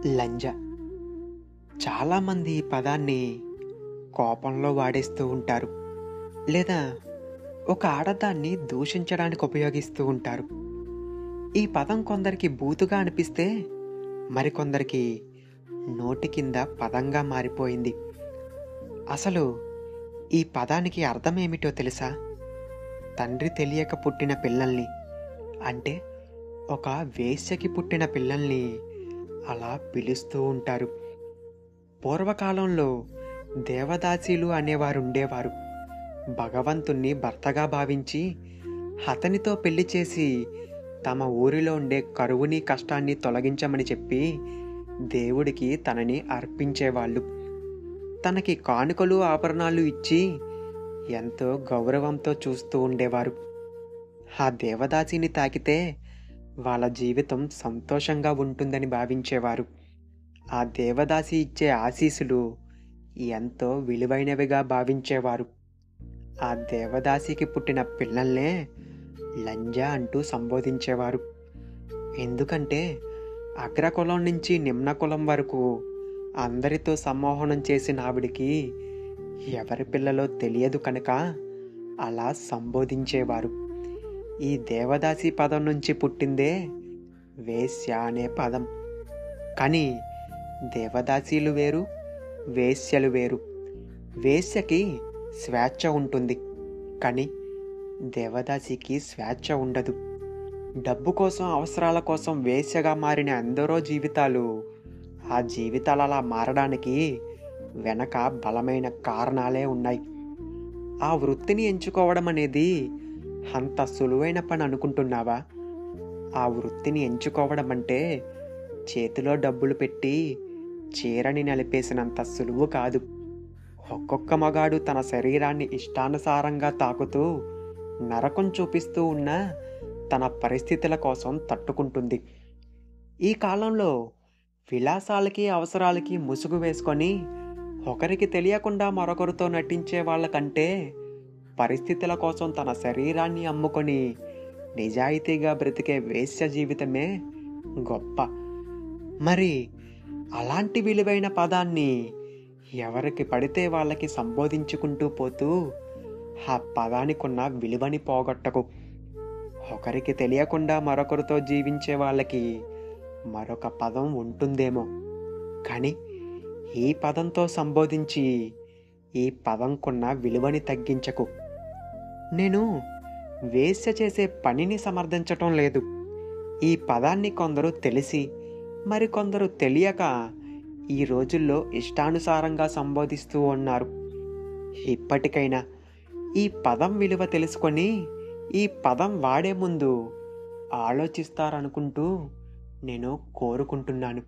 లంజ. చాలామంది ఈ పదాన్ని కోపంలో వాడేస్తూ ఉంటారు. లేదా ఒక ఆడదాన్ని దూషించడానికి ఉపయోగిస్తూ ఉంటారు. ఈ పదం కొందరికి బూతుగా అనిపిస్తే మరికొందరికి నోటి కింద పదంగా మారిపోయింది. అసలు ఈ పదానికి అర్థమేమిటో తెలుసా? తండ్రి తెలియక పుట్టిన పిల్లల్ని, అంటే ఒక వేశ్యకి పుట్టిన పిల్లల్ని అలా పిలుస్తూ ఉంటారు. పూర్వకాలంలో దేవదాసీలు అనేవారుండేవారు. భగవంతుణ్ణి భర్తగా భావించి అతనితో పెళ్లి చేసి తమ ఊరిలో ఉండే కరువుని కష్టాన్ని తొలగించమని చెప్పి దేవుడికి తనని అర్పించేవాళ్ళు. తనకి కానుకలు ఆభరణాలు ఇచ్చి ఎంతో గౌరవంతో చూస్తూ ఉండేవారు. ఆ దేవదాసిని తాకితే వాళ్ళ జీవితం సంతోషంగా ఉంటుందని భావించేవారు. ఆ దేవదాసి ఇచ్చే ఆశీస్సులు ఎంతో విలువైనవిగా భావించేవారు. ఆ దేవదాసికి పుట్టిన పిల్లల్నే లంజ అంటూ సంబోధించేవారు. ఎందుకంటే అగ్రకులం నుంచి నిమ్న కులం వరకు అందరితో సమ్మోహనం చేసిన ఆవిడికి ఎవరి పిల్లలో తెలియదు కనుక అలా సంబోధించేవారు. ఈ దేవదాసి పదం నుంచి పుట్టిందే వేశ్య అనే పదం. కానీ దేవదాసీలు వేరు, వేశ్యలు వేరు. వేశ్యకి స్వేచ్ఛ ఉంటుంది, కానీ దేవదాసికి స్వేచ్ఛ ఉండదు. డబ్బు కోసం, అవసరాల కోసం వేశ్యగా మారిన ఎందరో జీవితాలు, ఆ జీవితాలు అలా మారడానికి వెనక బలమైన కారణాలే ఉన్నాయి. ఆ వృత్తిని ఎంచుకోవడం అనేది అంత సులువైన పని అనుకుంటున్నావా? ఆ వృత్తిని ఎంచుకోవడం అంటే చేతిలో డబ్బులు పెట్టి చీరని నలిపేసినంత సులువు కాదు. ఒక్కొక్క మగాడు తన శరీరాన్ని ఇష్టానుసారంగా తాకుతూ నరకం చూపిస్తూ ఉన్నా తన పరిస్థితుల కోసం తట్టుకుంటుంది. ఈ కాలంలో విలాసాలకి, అవసరాలకి ముసుగు వేసుకొని ఒకరికి తెలియకుండా మరొకరితో నటించే వాళ్ళకంటే పరిస్థితుల కోసం తన శరీరాన్ని అమ్ముకొని నిజాయితీగా బ్రతికే వేశ్య జీవితమే గొప్ప. మరి అలాంటి విలువైన పదాన్ని ఎవరికి పడితే వాళ్ళకి సంబోధించుకుంటూ పోతూ ఆ పదానికున్న విలువని పోగొట్టకు. ఒకరికి తెలియకుండా మరొకరితో జీవించే వాళ్ళకి మరొక పదం ఉంటుందేమో, కానీ ఈ పదంతో సంబోధించి ఈ పదంకున్న విలువని తగ్గించకు. నేను వేశ్య చేసే పనిని సమర్థించటం లేదు. ఈ పదాన్ని కొందరు తెలిసి మరికొందరు తెలియక ఈ రోజుల్లో ఇష్టానుసారంగా సంబోధిస్తూ ఉన్నారు. ఇప్పటికైనా ఈ పదం విలువ తెలుసుకొని ఈ పదం వాడే ముందు ఆలోచిస్తారనుకుంటూ నేను కోరుకుంటున్నాను.